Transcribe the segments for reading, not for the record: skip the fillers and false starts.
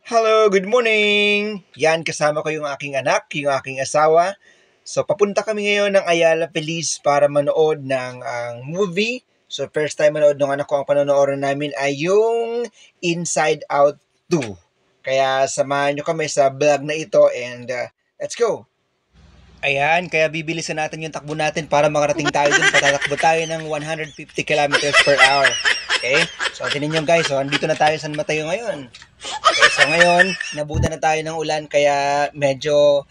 Hello, good morning! Yan, kasama ko yung aking anak, yung aking asawa. So, papunta kami ngayon ng Ayala Feliz para manood ng movie. So, first time manood ng anak ko, ang panonood namin ay yung Inside Out 2. Kaya samahan nyo kami sa vlog na ito and let's go! Ayan, kaya bibilisan natin yung takbo natin para makarating tayo dun. Patatakbo tayo ng 150 kilometers per hour. Okay? So, tinan nyo guys, so, andito na tayo sa San Mateo ngayon. Okay, so ngayon, nabutan na tayo ng ulan kaya medyo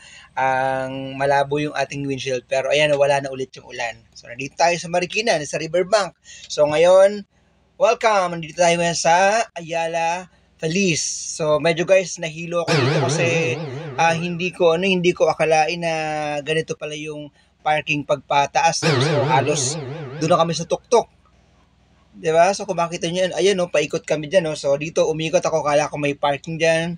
malabo yung ating windshield. Pero ayan, wala na ulit yung ulan. So, nandito tayo sa Marikina, sa Riverbank. So, ngayon, welcome! Nandito tayo ngayon sa Ayala Feliz. So, medyo guys, nahilo ako dito kasi hindi ko akalain na ganito pala yung parking pagpataas. So, halos doon na kami sa tuktok. Diba? So, kung makita nyo yan, ayan, no, paikot kami dyan. No? So, dito, umikot ako. Kala ko may parking dyan.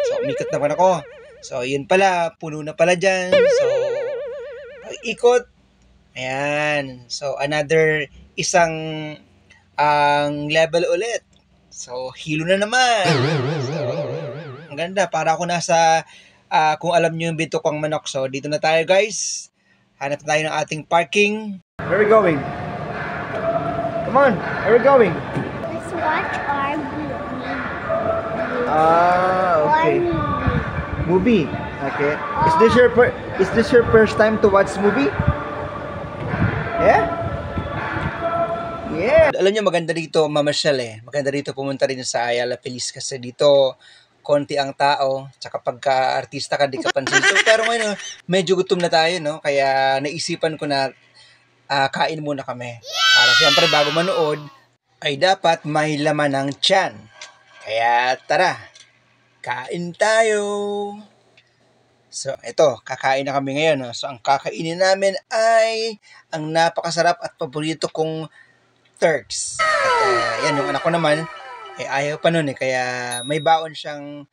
So, umikot naman ako. So, yun pala. Puno na pala dyan. So, ikot. Ayan. So, another isang level ulit. So, hilo na naman. So, ang ganda. Para ako nasa, kung alam nyo yung Bitukwang Manok. So, dito na tayo, guys. Hanap tayo ng ating parking. Where are we going? Come on, where are we going? Let's watch our movie. Okay. Movie. Okay. Is this your first time to watch movie? Yeah? Yeah. Alam niyo maganda dito mamasyal eh. Maganda dito pumunta rin sa Ayala Feliz kasi dito konti ang tao, tsaka pagka artista ka di ka pansin. So, pero ngayon medyo gutom na tayo, no? Kaya naisipan ko na kain muna kami. Para siyempre bago manood, ay dapat may laman ng tiyan. Kaya tara, kain tayo. So ito, kakain na kami ngayon. No? So ang kakainin namin ay ang napakasarap at paborito kong Turks. At yan, yung anak ko naman, ayaw pa nun eh. Kaya may baon siyang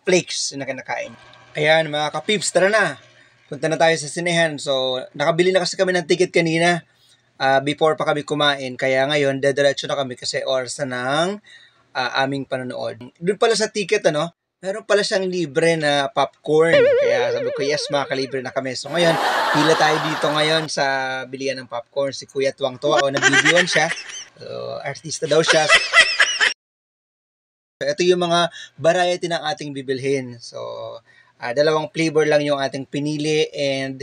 flakes na kinakain. Ayan mga kapips, tara na. Punta na tayo sa sinehan. So, nakabili na kasi kami ng ticket kanina before pa kami kumain. Kaya ngayon, dediretso na kami kasi oras na ng aming panonood. Doon pala sa ticket, meron pala siyang libre na popcorn. Kaya sabi ko, yes, makakalibre na kami. So, ngayon, pila tayo dito ngayon sa bilihan ng popcorn. Si Kuya tuwang-tuwa. Nabidyoan siya. So, artista daw siya. So, ito yung mga variety ng ating bibilhin. So, dalawang flavor lang yung ating pinili and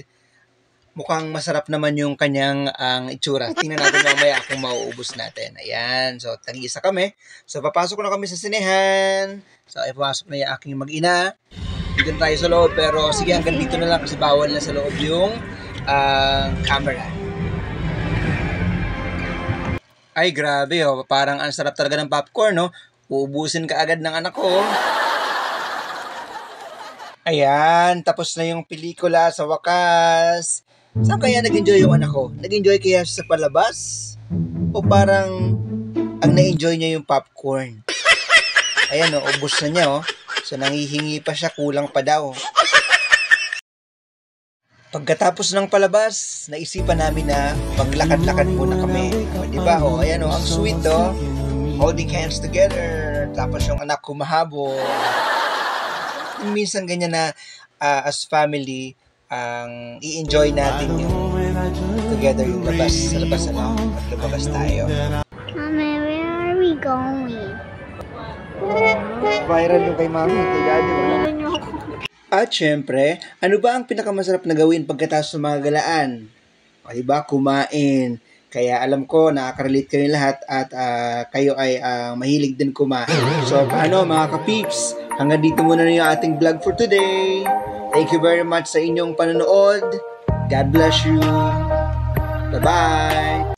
mukhang masarap naman yung kanyang itsura. Tingnan natin mamaya kung mauubos natin. Ayan. So, tag-isa kami. So, papasok na kami sa sinehan. So, ay pumasok na yung aking mag-ina. Dito tayo sa loob. Pero, sige, hanggang dito na lang kasi bawal na sa loob yung camera. Ay, grabe, oh. Parang ang sarap talaga ng popcorn, no? Uubusin ka agad ng anak ko. Ayan, tapos na yung pelikula sa wakas. Saan kaya nag-enjoy yung anak ko? Nag-enjoy kaya sa palabas? O parang ang na-enjoy niya yung popcorn? Ayan o, ubos na niya o. So nangihingi pa siya, kulang pa daw. Pagkatapos ng palabas, naisipan namin na maglakad-lakad muna kami. O, diba o, ayan o, ang sweet o. Holding hands together. Tapos yung anak ko mahabol. Minsan ganyan na as family i-enjoy natin yung together yung labas sa labas maglabas tayo. Mommy, where are we going? Viral yung kay mami, kay daddy. At syempre, ano ba ang pinakamasarap na gawin pagkatapos ng mga galaan? O diba, kumain. Kaya alam ko, nakaka-relate kayo lahat at kayo ay mahilig din kumain. So, paano mga kapips? Hanggang dito muna na yung ating vlog for today. Thank you very much sa inyong panonood. God bless you. Bye-bye!